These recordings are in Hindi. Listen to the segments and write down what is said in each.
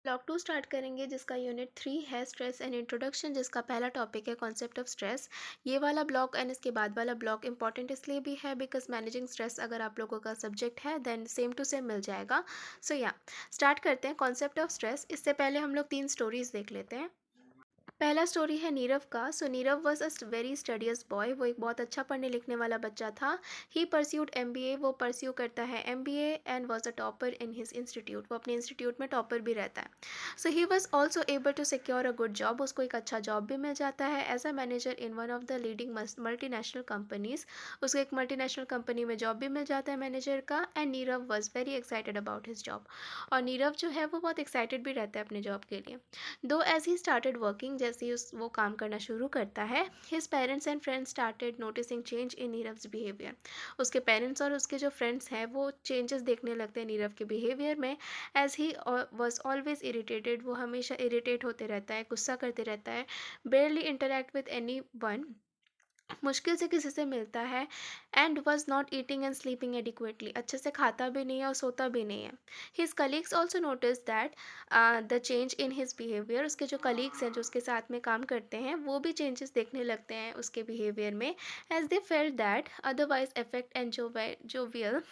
ब्लॉक 2 स्टार्ट करेंगे जिसका यूनिट 3 है स्ट्रेस एंड इंट्रोडक्शन, जिसका पहला टॉपिक है कॉन्सेप्ट ऑफ स्ट्रेस। ये वाला ब्लॉक एंड इसके बाद वाला ब्लॉक इंपॉर्टेंट इसलिए भी है बिकॉज मैनेजिंग स्ट्रेस अगर आप लोगों का सब्जेक्ट है देन सेम टू सेम मिल जाएगा। सो या स्टार्ट करते हैं कॉन्सेप्ट ऑफ स्ट्रेस। इससे पहले हम लोग 3 स्टोरीज देख लेते हैं। पहला स्टोरी है नीरव का। So Nirav was a very studious boy. वो एक बहुत अच्छा पढ़ने लिखने वाला बच्चा था। He pursued MBA। वो परस्यू करता है MBA and was a topper in his institute. वो अपने इंस्टीट्यूट में टॉपर भी रहता है। So he was also able to secure a good job. उसको एक अच्छा जॉब भी मिल जाता है as a manager in one of the leading multinational companies. उसको एक मल्टीनेशनल कंपनी में जॉब भी मिल जाता है मैनेजर का। And Nirav was very excited about his job. और नीरव जो है वो बहुत एक्साइटेड भी रहता है अपने जॉब के लिए। दो एज ही स्टार्टेड वर्किंग, जैसे ही वो काम करना शुरू करता है, his parents and friends started noticing change in Nirav's behaviour. उसके पेरेंट्स और उसके जो फ्रेंड्स हैं वो चेंजेस देखने लगते हैं नीरव के बिहेवियर में। As he was always irritated. वो हमेशा इरिटेट होते रहता है, गुस्सा करते रहता है। बेयरली इंटरेक्ट विद एनी वन। मुश्किल से किसी से मिलता है। And was not eating and sleeping adequately. अच्छे से खाता भी नहीं है और सोता भी नहीं है। His colleagues also notice that the change in his behaviour. उसके जो कलीग्स हैं जो उसके साथ में काम करते हैं वो भी चेंजेस देखने लगते हैं उसके बिहेवियर में। As they felt that otherwise effect and jovial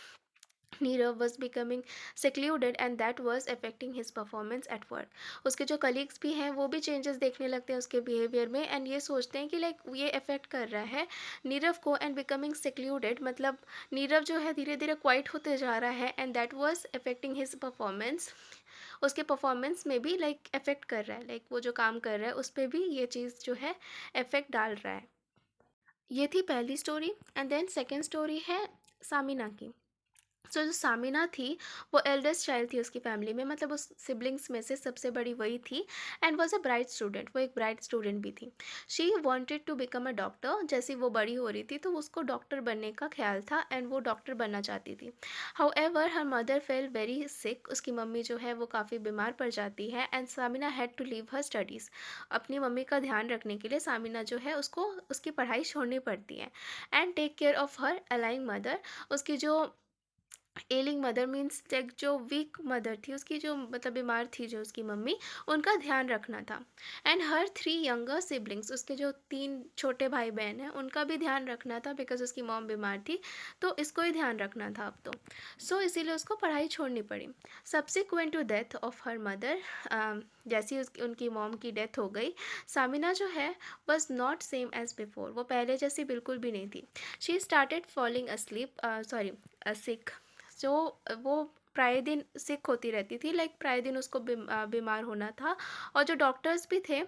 Nirav was becoming secluded and that was affecting his performance at work. उसके जो कलीग्स भी हैं वो भी चेंजेस देखने लगते हैं उसके बिहेवियर में एंड ये सोचते हैं कि लाइक ये अफेक्ट कर रहा है नीरव को। एंड बिकमिंग secluded मतलब नीरव जो है धीरे धीरे क्वाइट होते जा रहा है and that was affecting his performance. उसके परफॉर्मेंस में भी लाइक अफेक्ट कर रहा है, लाइक वो जो काम कर रहा है उस पर भी ये चीज़ जो है अफेक्ट डाल रहा है। ये थी पहली story. And then second story है सामिना की। सो जो सामिना थी वो एल्डेस्ट चाइल्ड थी उसकी फैमिली में, मतलब उस सिबलिंग्स में से सबसे बड़ी वही थी। And was a bright student. वो एक ब्राइट स्टूडेंट भी थी। She wanted to become a doctor. जैसे वो बड़ी हो रही थी तो उसको डॉक्टर बनने का ख्याल था एंड वो डॉक्टर बनना चाहती थी। How ever her mother fail very sick. उसकी मम्मी जो है वो काफ़ी बीमार पड़ जाती है and Samina had to leave her studies. अपनी मम्मी का ध्यान रखने के लिए सामिना जो है उसको उसकी पढ़ाई छोड़नी पड़ती है and take care of her ailing mother. उसकी जो एलिंग मदर मीन्स लाइक जो वीक मदर थी उसकी, जो मतलब बीमार थी जो उसकी मम्मी, उनका ध्यान रखना था। एंड हर 3 यंगर सिबलिंग्स, उसके जो 3 छोटे भाई बहन हैं उनका भी ध्यान रखना था बिकॉज उसकी मॉम बीमार थी। तो इसको ही ध्यान रखना था अब तो। सो इसीलिए उसको पढ़ाई छोड़नी पड़ी। Subsequent to death of her mother, जैसी उनकी मॉम की डेथ हो गई, सामिना जो है was not same as before. वो पहले जैसी बिल्कुल भी नहीं थी। She started falling asleep, sorry sick. जो वो प्राय दिन सिक होती रहती थी, लाइक प्राय दिन उसको बीमार होना था। और जो डॉक्टर्स भी थे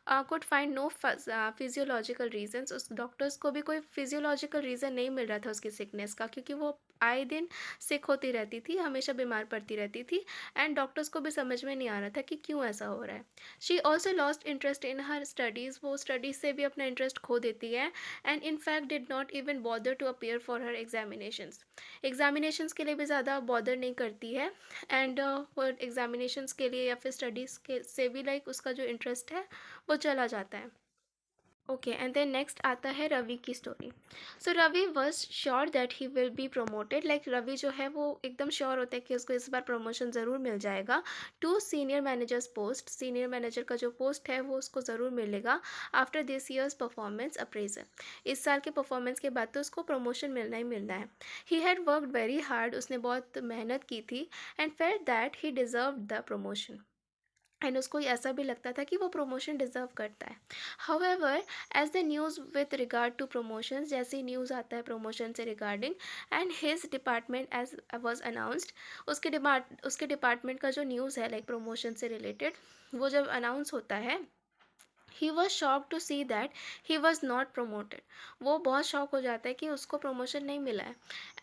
could find no physiological reasons. उस डॉक्टर्स को भी कोई फिजियोलॉजिकल रीज़न नहीं मिल रहा था उसकी सिकनेस का, क्योंकि वो आए दिन सिक होती रहती थी, हमेशा बीमार पड़ती रहती थी। एंड डॉक्टर्स को भी समझ में नहीं आ रहा था कि क्यों ऐसा हो रहा है। She also lost interest in her studies. वो स्टडीज़ से भी अपना इंटरेस्ट खो देती है। And in fact did not even bother to appear for her examinations. Examinations के लिए भी ज़्यादा बॉदर नहीं करती है। एंड वो एग्जामिनेशंस के लिए या फिर स्टडीज़ के से भी लाइक उसका जो इंटरेस्ट है वो चला जाता है। ओके, एंड देन नेक्स्ट आता है रवि की story. So Ravi was sure that he will be promoted. Like Ravi जो है वो एकदम श्योर होता है कि उसको इस बार प्रमोशन ज़रूर मिल जाएगा to senior manager's post. Senior manager का जो पोस्ट है वो उसको ज़रूर मिलेगा after this year's performance appraisal. इस साल के परफॉर्मेंस के बाद तो उसको प्रमोशन मिलना ही मिलना है। He had worked very hard. उसने बहुत मेहनत की थी and felt that he deserve the promotion. And उसको ऐसा भी लगता था कि वो प्रमोशन डिज़र्व करता है। However as the news with regard to promotion, जैसे ही न्यूज़ आता है प्रमोशन से regarding and his department as was announced, उसके डिपार्टमेंट का जो न्यूज़ है लाइक प्रमोशन से रिलेटेड, वो जब अनाउंस होता है, he was shock to see that he was not promoted. वो बहुत शॉक हो जाता है कि उसको प्रमोशन नहीं मिला है।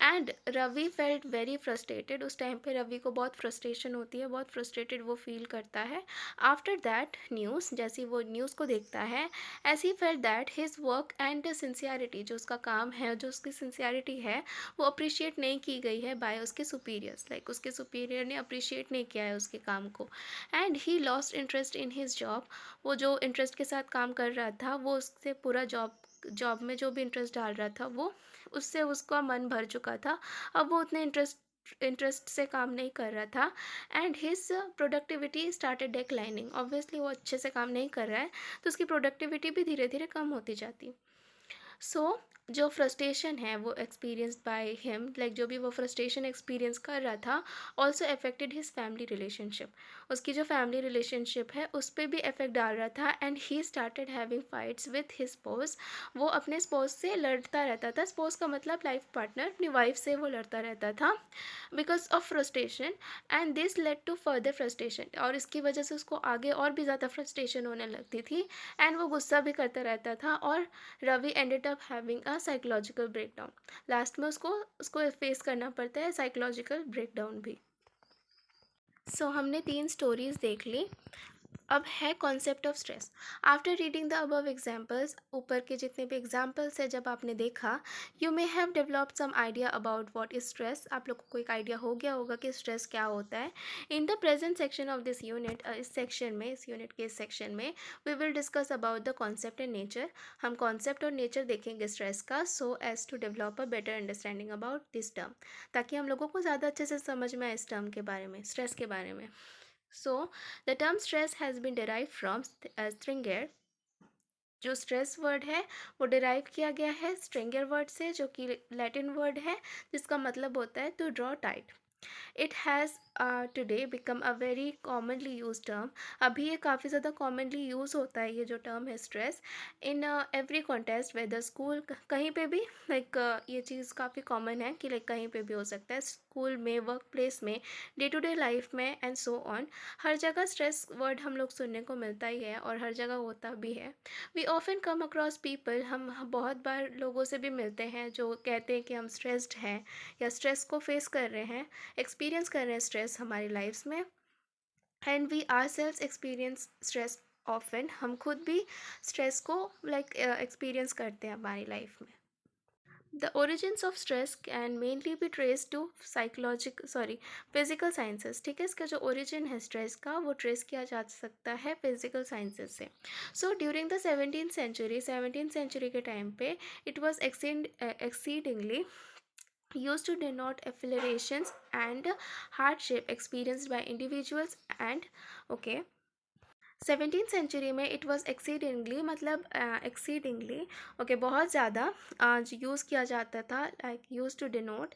And Ravi felt very frustrated. उस टाइम पे रवि को बहुत फ्रस्ट्रेशन होती है, बहुत फ्रस्ट्रेटेड वो फील करता है। आफ्टर दैट न्यूज़, जैसे वो न्यूज़ को देखता है, as he felt that his work and sincerity, जो उसका काम है, जो उसकी सिंसियरिटी है, वो अप्रिशिएट नहीं की गई है बाय उसके सुपीरियर्स। लाइक उसके सुपीरियर ने अप्रिशिएट नहीं किया है उसके काम को। And he lost interest in his job. वो जो इंटरेस्ट के साथ काम कर रहा था वो उससे पूरा जॉब जॉब में जो भी इंटरेस्ट डाल रहा था वो उससे उसका मन भर चुका था। अब वो उतने इंटरेस्ट इंटरेस्ट से काम नहीं कर रहा था and his productivity started declining. Obviously वो अच्छे से काम नहीं कर रहा है तो उसकी प्रोडक्टिविटी भी धीरे धीरे कम होती जाती। सो जो फ्रस्ट्रेशन है वो एक्सपीरियंस्ड बाय हिम, लाइक जो भी वो फ्रस्ट्रेशन एक्सपीरियंस कर रहा था, also affected his family relationship. उसकी जो फैमिली रिलेशनशिप है उस पर भी इफेक्ट डाल रहा था and he started having fights with his suppose. वो अपने स्पोज से लड़ता रहता था। स्पोज का मतलब लाइफ पार्टनर, अपनी वाइफ से वो लड़ता रहता था because of frustration and this led to further frustration. और इसकी वजह से उसको आगे और भी ज़्यादा फ्रस्ट्रेशन होने लगती थी एंड वो गुस्सा भी करता रहता था और Ravi ended up having a psychological breakdown. Last में उसको उसको फेस करना पड़ता है साइकोलॉजिकल ब्रेकडाउन भी। सो हमने 3 स्टोरीज देख ली। अब है concept of stress. After reading the above examples, ऊपर के जितने भी एग्जाम्पल्स है जब आपने देखा, you may have developed some idea about what is stress. आप लोग को एक आइडिया हो गया होगा कि स्ट्रेस क्या होता है। In the present section of this unit, इस सेक्शन में, इस यूनिट के इस सेक्शन में, we will discuss about the concept and nature. हम कॉन्सेप्ट और नेचर देखेंगे स्ट्रेस का, so as to develop a better understanding about this term, ताकि हम लोगों को ज़्यादा अच्छे से समझ में आए इस टर्म के बारे में, स्ट्रेस के बारे में। So, the term stress has been derived from Stringer। जो स्ट्रेस वर्ड है वो डिराइव किया गया है स्ट्रिंगर वर्ड से, जो कि लैटिन वर्ड है जिसका मतलब होता है to draw tight. It has today become a very commonly use term. अभी ये काफ़ी ज़्यादा कॉमनली यूज़ होता है ये जो टर्म है stress, in every contest, whether school, कहीं पे भी, लाइक ये चीज़ काफ़ी कॉमन है कि लाइक कहीं पे भी हो सकता है, स्कूल में, वर्क प्लेस में, डे टू डे लाइफ में एंड सो ऑन। हर जगह स्ट्रेस वर्ड हम लोग सुनने को मिलता ही है और हर जगह होता भी है। We often come across people, हम बहुत बार लोगों से भी मिलते हैं जो कहते हैं कि हम स्ट्रेस्ड हैं या स्ट्रेस को फेस कर रहे हैं, एक्सपीरियंस कर रहे हैं स्ट्रेस हमारी लाइफ्स में। And we are self experience stress often, हम खुद भी स्ट्रेस को लाइक एक्सपीरियंस करते हैं हमारी लाइफ में। The origins of stress can mainly be trace to physical sciences. ठीक है, इसका जो ओरिजिन है स्ट्रेस का वो ट्रेस किया जा सकता है फिजिकल साइंसेस से। So during the 17th century के टाइम पे it was exceedingly used to denote affiliations and hardship experienced by individuals and okay। 17th century में इट वॉज एक्सीडिंगली, मतलब एक्सीडिंगली ओके, बहुत ज़्यादा यूज़ किया जाता था, like use to denote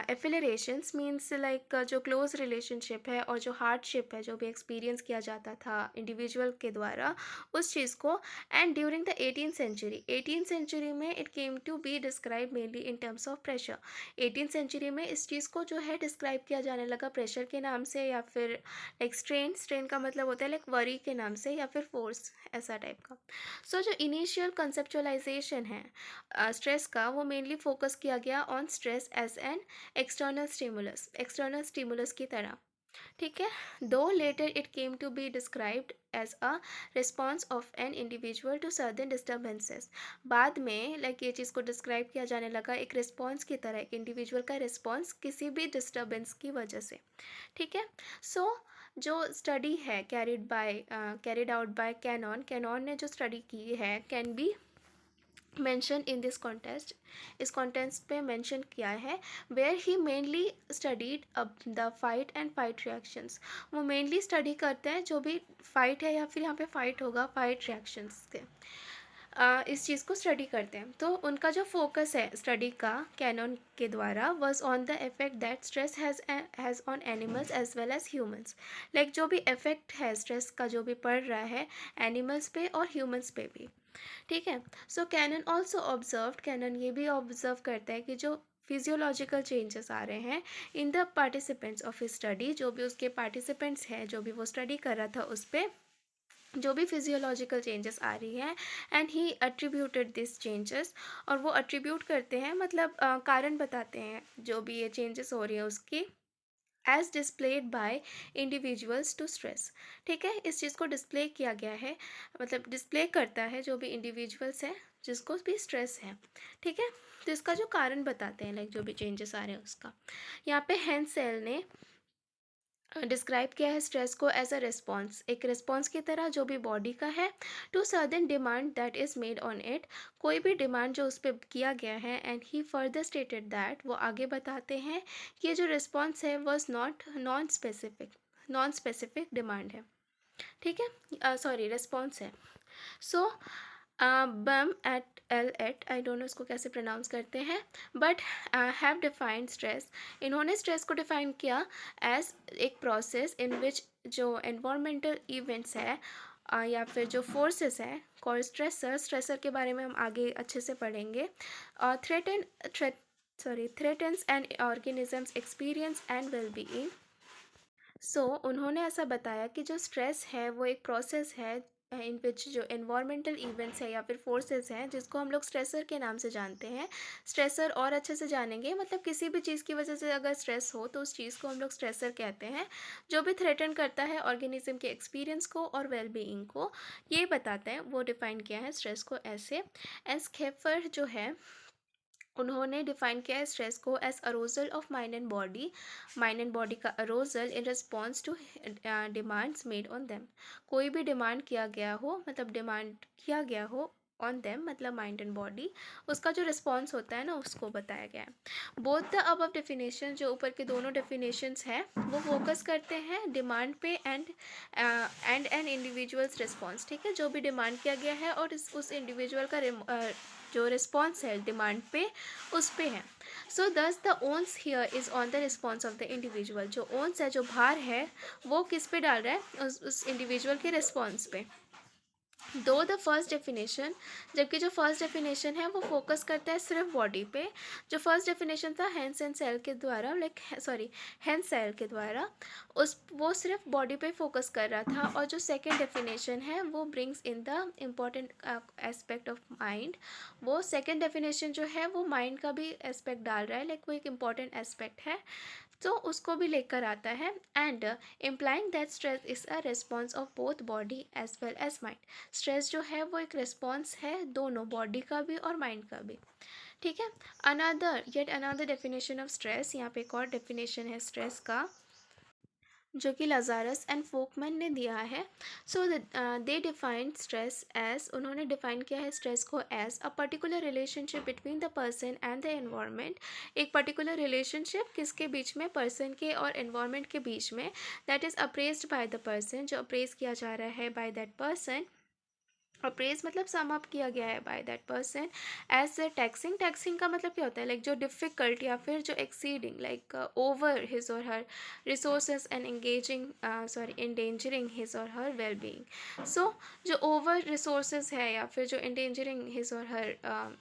affiliations, means like जो क्लोज रिलेशनशिप है और जो हार्डशिप है जो भी एक्सपीरियंस किया जाता था इंडिविजुअल के द्वारा उस चीज़ को। And during the 18th century में it came to be describe mainly in terms of pressure. 18th century में इस चीज़ को जो है डिस्क्राइब किया जाने लगा प्रेशर के नाम से, या फिर लाइक स्ट्रेन का मतलब होता है लाइक वरी के नाम से, या फिर फोर्स, ऐसा टाइप का। सो जो इनिशियल कंसेप्चुअलाइजेशन है स्ट्रेस का, वो मेनली फोकस किया गया on stress as an external stimulus की तरह। ठीक है, दो later it came to be described as a response of an individual to certain disturbances. बाद में लाइक ये चीज़ को डिस्क्राइब किया जाने लगा एक रिस्पॉन्स की तरह, एक इंडिविजुअल का रिस्पॉन्स किसी भी डिस्टर्बेंस की वजह से। ठीक है, सो जो स्टडी है कैरिड आउट बाय कैनॉन ने जो स्टडी की है can be mention in this contest, इस कॉन्टेस्ट पे मेंशन किया है, where he mainly studied the fight and fight reactions. वो मेनली स्टडी करते हैं जो भी फाइट है या फिर यहाँ पे फाइट होगा, फाइट रिएक्शंस के इस चीज़ को स्टडी करते हैं। तो उनका जो फोकस है स्टडी का कैनन के द्वारा was on the effect that stress has on animals as well as humans. Like जो भी इफेक्ट है स्ट्रेस का जो भी पड़ रहा है एनिमल्स पे और ह्यूमंस पे भी। ठीक है, सो कैनन ऑल्सो ऑब्जर्व, कैनन ये भी ऑब्जर्व करता है कि जो फिजियोलॉजिकल चेंजेस आ रहे हैं in the participants of study, जो भी उसके पार्टिसिपेंट्स हैं जो भी वो स्टडी कर रहा था उस पर जो भी फिजियोलॉजिकल चेंजेस आ रही हैं, एंड ही अट्रीब्यूटेड दिस चेंजेस, और वो अट्रीब्यूट करते हैं मतलब कारण बताते हैं जो भी ये चेंजेस हो रही है उसकी, as displayed by individuals to stress. ठीक है, इस चीज़ को डिस्प्ले किया गया है, मतलब डिस्प्ले करता है जो भी इंडिविजुअल्स हैं जिसको भी स्ट्रेस है। ठीक है, तो इसका जो कारण बताते हैं लाइक जो भी चेंजेस आ रहे हैं उसका। यहाँ पे हेंसेल ने डिस्क्राइब किया है स्ट्रेस को एज अ रिस्पॉन्स, एक रिस्पॉन्स की तरह जो भी बॉडी का है, to certain demand that is made on it, कोई भी डिमांड जो उस पर किया गया है। And he further stated that, वो आगे बताते हैं कि ये जो रिस्पॉन्स है was not non specific demand है, ठीक है, सॉरी रिस्पॉन्स है। सो बम एट एल एट, आई डोंट नो इसको कैसे प्रोनाउंस करते हैं, बट हैव डिफाइंड स्ट्रेस, इन्होंने स्ट्रेस को डिफाइन किया एज एक प्रोसेस इन विच जो एनवायरमेंटल इवेंट्स है या फिर जो फोर्सेस है कॉल्ड स्ट्रेसर के बारे में हम आगे अच्छे से पढ़ेंगे, threatens and organisms experience and wellbeing. So उन्होंने ऐसा बताया कि जो स्ट्रेस है वो एक प्रोसेस है इन विच जो एनवायरमेंटल इवेंट्स है या फिर फोर्सेस हैं जिसको हम लोग स्ट्रेसर के नाम से जानते हैं। स्ट्रेसर और अच्छे से जानेंगे, मतलब किसी भी चीज़ की वजह से अगर स्ट्रेस हो तो उस चीज़ को हम लोग स्ट्रेसर कहते हैं, जो भी थ्रेटन करता है ऑर्गेनिज्म के एक्सपीरियंस को और वेलबीइंग को, ये बताते हैं। वो डिफाइन किया है स्ट्रेस को ऐसे। एस्केफर जो है उन्होंने डिफाइन किया है स्ट्रेस को as arousal of mind and body का arousal in response to demands made on them, कोई भी डिमांड किया गया हो, मतलब डिमांड किया गया हो ऑन देम मतलब माइंड एंड बॉडी, उसका जो रिस्पॉन्स होता है ना उसको बताया गया है। बोथ द अबव डेफिनेशन, जो ऊपर के दोनों डेफिनेशंस हैं वो फोकस करते हैं डिमांड पे एंड एन इंडिविजुअल्स रिस्पॉन्स, ठीक है, जो भी डिमांड किया गया है और उस इंडिविजुअल का जो रिस्पॉन्स है डिमांड पे उस पे है। So thus the onus here is on the response of the individual, जो ओन्स है जो भार है वो किस पे डाल रहा है, उस इंडिविजुअल के रिस्पॉन्स पे। दो द फर्स्ट डेफिनेशन, जबकि जो फर्स्ट डेफिनेशन है वो फोकस करता है सिर्फ बॉडी पे। जो फर्स्ट डेफिनेशन था हेंस एंड सेल के द्वारा, हेंस सेल के द्वारा, वो सिर्फ बॉडी पे फोकस कर रहा था। और जो सेकंड डेफिनेशन है वो brings in the important aspect of mind, वो सेकंड डेफिनेशन जो है वो माइंड का भी एस्पेक्ट डाल रहा है, वो एक इम्पॉर्टेंट एस्पेक्ट है तो उसको भी लेकर आता है। And implying that stress is a response of both body as well as mind, stress जो है वो एक रिस्पॉन्स है दोनों बॉडी का भी और माइंड का भी, ठीक है। अनदर डेफिनेशन ऑफ स्ट्रेस, यहाँ पे एक और डेफिनेशन है स्ट्रेस का जो कि लाजारस एंड फोकमैन ने दिया है। So they defined stress as, उन्होंने डिफाइन किया है स्ट्रेस को as a particular relationship between the person and the environment, एक पर्टिकुलर रिलेशनशिप किसके बीच में, पर्सन के और एनवायरनमेंट के बीच में, that is appraised by the person, जो अप्रेज किया जा रहा है बाय दैट पर्सन। अप्रेज मतलब सम अप किया गया है by that person as taxing का मतलब क्या होता है, जो डिफ़िकल्ट या फिर जो एक्सीडिंग ओवर हिज और हर रिसोर्सेज एंड इंडेंजरिंग हिज और हर वेलबींग। सो जो ओवर रिसोर्सेज है या फिर जो इंडेंजरिंग हिज और हर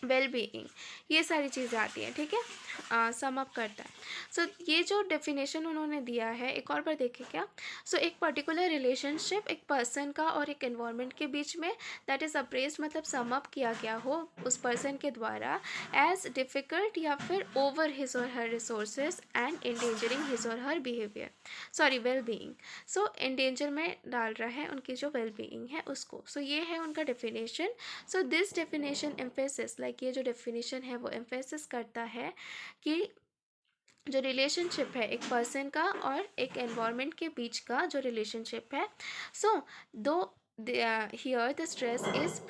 वेलबीइंग, ये सारी चीज़ें आती हैं, ठीक है, सम अप करता है। सो ये जो डेफिनेशन उन्होंने दिया है, एक और बार देखें क्या। सो एक पर्टिकुलर रिलेशनशिप एक पर्सन का और एक एनवायरनमेंट के बीच में, दैट इज़ अप्रेज्ड मतलब सम अप किया गया हो उस पर्सन के द्वारा एज डिफ़िकल्ट या फिर ओवर हिज और हर रिसोर्सेज एंड इंडेंजरिंग हिज और हर वेलबीइंग। सो इंडेंजर में डाल रहा है उनकी जो वेलबीइंग है उसको। सो ये है उनका definition. So this definition emphasis, ये जो डेफिनेशन है वो एम्फेसिस करता है कि जो रिलेशनशिप है एक पर्सन का और एक एनवायरनमेंट के बीच का जो रिलेशनशिप है, सो दो here the stress is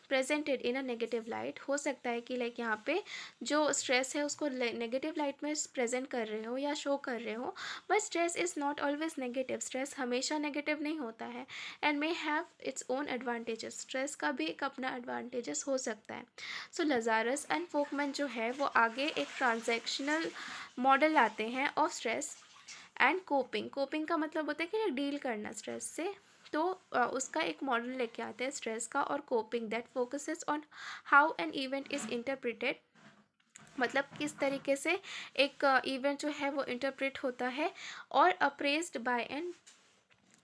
presented in a negative light, हो सकता है कि यहाँ पे जो स्ट्रेस है उसको नेगेटिव लाइट में प्रेजेंट कर रहे हो या शो कर रहे हो, but stress is not always negative, stress हमेशा नेगेटिव नहीं होता है and may have its own advantages, stress का भी एक अपना एडवांटेजेस हो सकता है। सो लजारस एंड फोकमैन जो है वो आगे एक ट्रांजैक्शनल मॉडल लाते हैं ऑफ स्ट्रेस एंड कोपिंग का मतलब होता है कि डील करना स्ट्रेस से, तो उसका एक मॉडल लेके आते हैं स्ट्रेस का और coping that focuses on how an event is interpreted, मतलब किस तरीके से एक इवेंट जो है वो इंटरप्रेट होता है और appraised by an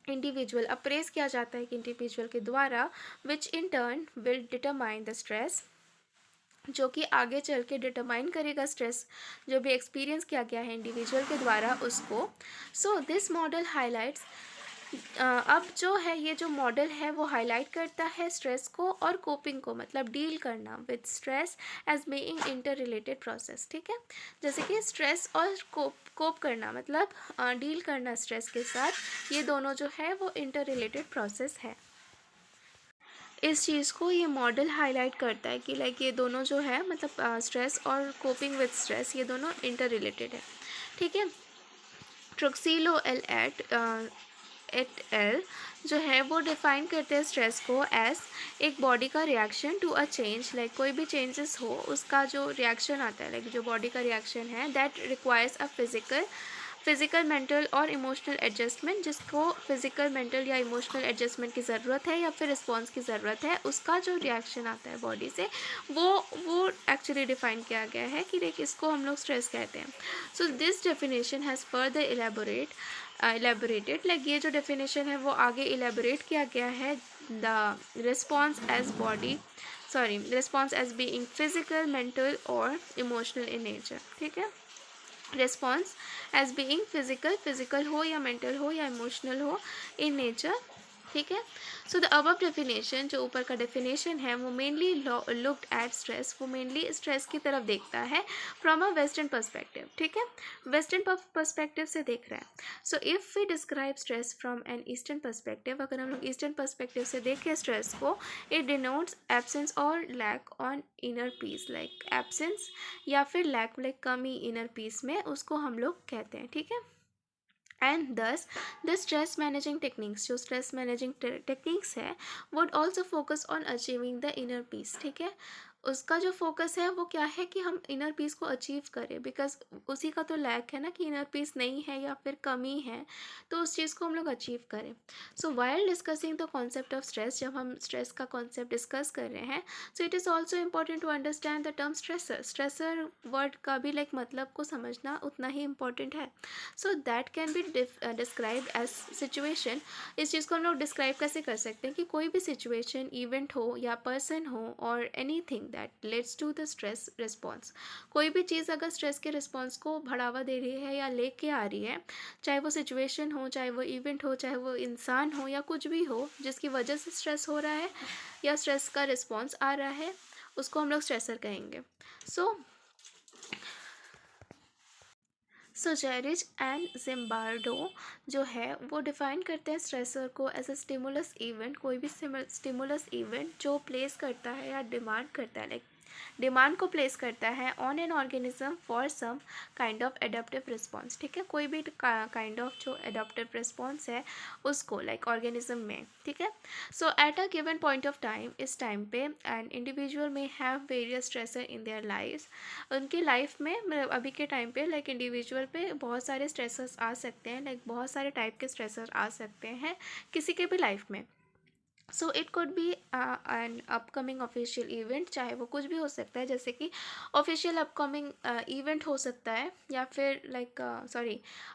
individual, appraise किया जाता है एक इंडिविजुअल के द्वारा, which in turn will determine the stress, जो कि आगे चल के डिटरमाइन करेगा स्ट्रेस जो भी एक्सपीरियंस किया गया है इंडिविजुअल के द्वारा उसको। सो दिस मॉडल हाईलाइट्स अब जो है ये जो मॉडल है वो हाईलाइट करता है स्ट्रेस को और कोपिंग को, मतलब डील करना with stress as being inter related process. ठीक है, जैसे कि स्ट्रेस और कोप करना मतलब डील करना स्ट्रेस के साथ, ये दोनों जो है वो इंटर रिलेटेड प्रोसेस है। इस चीज़ को ये मॉडल हाईलाइट करता है कि लाइक ये दोनों जो है मतलब स्ट्रेस और कोपिंग विद स्ट्रेस ये दोनों इंटर रिलेटेड है। ठीक है, ट्रुक्सिलो एट एल जो है वो डिफ़ाइन करते हैं स्ट्रेस को एज एक बॉडी का reaction to a change, like कोई भी चेंजेस हो उसका जो रिएक्शन आता है, लाइक जो बॉडी का रिएक्शन है that requires a physical mental और इमोशनल एडजस्टमेंट, जिसको फिजिकल मेंटल या इमोशनल एडजस्टमेंट की ज़रूरत है या फिर रिस्पॉन्स की ज़रूरत है, उसका जो रिएक्शन आता है बॉडी से वो एक्चुअली डिफ़ाइन किया गया है कि लाइक इसको हम लोग स्ट्रेस कहते हैं। So this definition has further elaborated, like ये जो डेफिनेशन है वो आगे इलेबोरेट किया गया है, the response as response as being physical mental और इमोशनल इन नेचर। ठीक है, रिस्पॉन्स एज बीइंग फिजिकल हो या मेंटल हो या इमोशनल हो इन नेचर। ठीक है, सो द अबव डेफिनेशन, जो ऊपर का डेफिनेशन है वो मेनली लुक्ड एट स्ट्रेस, वो मेनली स्ट्रेस की तरफ देखता है फ्रॉम अ वेस्टर्न पर्सपेक्टिव। ठीक है, वेस्टर्न पर्सपेक्टिव से देख रहा है। So if we describe stress from an eastern perspective, अगर हम लोग ईस्टर्न पर्सपेक्टिव से देखें स्ट्रेस को, इट डिनोट्स एब्सेंस और lack on inner peace, like absence या फिर लैक, लाइक कमी इनर पीस में, उसको हम लोग कहते हैं। ठीक है, एंड दस द स्ट्रेस मैनेजिंग टेक्निक्स, जो स्ट्रेस मैनेजिंग टेक्निक्स है would also focus on achieving the inner peace. ठीक है, उसका जो फोकस है वो क्या है कि हम इनर पीस को अचीव करें, बिकॉज उसी का तो लैक है ना कि इनर पीस नहीं है या फिर कमी है, तो उस चीज़ को हम लोग अचीव करें। So while discussing the concept of stress, जब हम स्ट्रेस का कॉन्सेप्ट डिस्कस कर रहे हैं, so it is also important to understand the term stressor. Stressor word का भी लाइक मतलब को समझना उतना ही इम्पॉर्टेंट है। So that can be describe as situation. इस चीज़ को हम लोग डिस्क्राइब कैसे कर सकते हैं कि कोई भी सिचुएशन, इवेंट हो या पर्सन हो और anything that leads to the stress response, कोई भी चीज़ अगर स्ट्रेस के रिस्पॉन्स को बढ़ावा दे रही है या लेके आ रही है, चाहे वो सिचुएशन हो, चाहे वो इवेंट हो, चाहे वो इंसान हो या कुछ भी हो जिसकी वजह से स्ट्रेस हो रहा है या स्ट्रेस का रिस्पॉन्स आ रहा है, उसको हम लोग स्ट्रेसर कहेंगे। सो जेरिज एंड जिम्बार्डो जो है वो डिफ़ाइन करते हैं स्ट्रेसर को एज अ स्टिमुलस इवेंट, कोई भी स्टिमुलस इवेंट जो प्लेस करता है या डिमांड करता है, लाइक डिमांड को प्लेस करता है on an organism for some kind of adaptive response. ठीक है, कोई भी काइंड ऑफ जो एडाप्टिव रिस्पॉन्स है उसको लाइक ऑर्गेनिज्म में। ठीक है, so at a given point of time, इस टाइम पे एन इंडिविजुअल में have various stressor in their life, उनकी लाइफ में मतलब अभी के टाइम पे लाइक इंडिविजुअल पे बहुत सारे स्ट्रेसर्स आ सकते हैं, लाइक बहुत सारे टाइप के स्ट्रेसर आ सकते हैं किसी के भी लाइफ में। So it could be an upcoming official event, चाहे वो कुछ भी हो सकता है, जैसे कि ऑफिशियल अपकमिंग इवेंट हो सकता है या फिर लाइक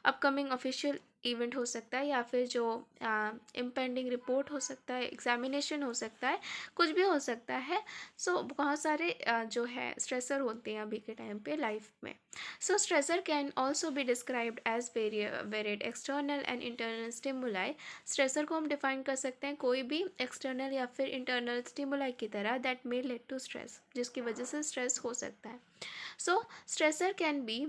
अपकमिंग ऑफिशियल इवेंट हो सकता है, या फिर जो इम्पेंडिंग रिपोर्ट हो सकता है, एग्जामिनेशन हो सकता है, कुछ भी हो सकता है। सो बहुत सारे जो है स्ट्रेसर होते हैं अभी के टाइम पे लाइफ में। So stressor can also be described as varied external and internal stimuli. Stressor को हम डिफाइन कर सकते हैं कोई भी एक्सटर्नल या फिर इंटरनल स्टिमुलाई की तरह that may lead to stress, जिसकी वजह से स्ट्रेस हो सकता है। So stressor can be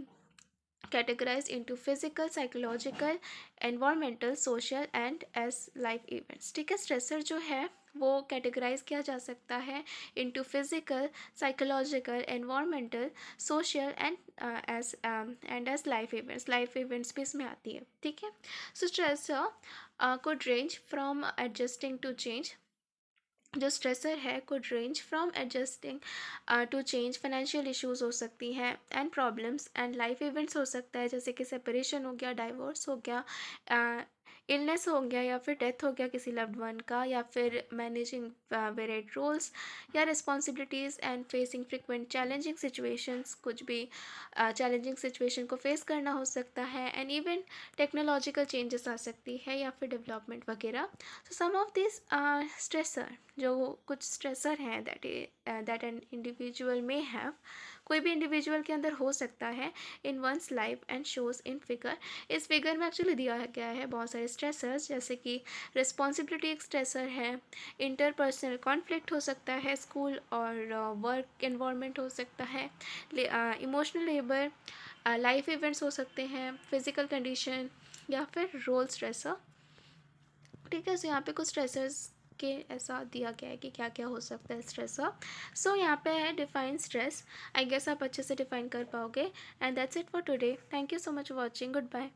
categorized into physical, psychological, environmental, social and as life events। ठीक है, स्ट्रेसर जो है वो कैटेगराइज किया जा सकता है into physical, psychological, environmental, social and as life events भी इसमें आती है। ठीक है, so stressor could range from adjusting to change, जो स्ट्रेसर है could range from adjusting to change, financial issues हो सकती हैं and problems and life events हो सकता है, जैसे कि सेपरेशन हो गया, डाइवोर्स हो गया, इलनेस हो गया या फिर डेथ हो गया किसी लव्ड वन का, या फिर मैनेजिंग वेरिड रोल्स या responsibilities and facing frequent challenging situations, कुछ भी चैलेंजिंग सिचुएशन को फेस करना हो सकता है, एंड इवन टेक्नोलॉजिकल चेंजेस आ सकती है या फिर डेवलपमेंट वगैरह। So some of this stressor, जो कुछ स्ट्रेसर हैं दैट एन इंडिविजुअल में हैव, कोई भी इंडिविजुअल के अंदर हो सकता है in one's life and shows in figure. इस फिगर में एक्चुअली दिया गया है बहुत सारे स्ट्रेसर्स, जैसे कि रिस्पॉन्सिबिलिटी एक स्ट्रेसर है, इंटरपर्सनल कॉन्फ्लिक्ट हो सकता है, स्कूल और वर्क एनवायरनमेंट हो सकता है, इमोशनल लेबर, लाइफ इवेंट्स हो सकते हैं, फिजिकल कंडीशन या फिर रोल स्ट्रेसर। ठीक है, सो यहाँ पे कुछ स्ट्रेसर्स के ऐसा दिया गया है कि क्या क्या हो सकता है स्ट्रेसर। सो यहाँ पे है डिफाइन स्ट्रेस। आई गेस आप अच्छे से डिफाइन कर पाओगे। And that's it for today. Thank you so much for watching. Good bye.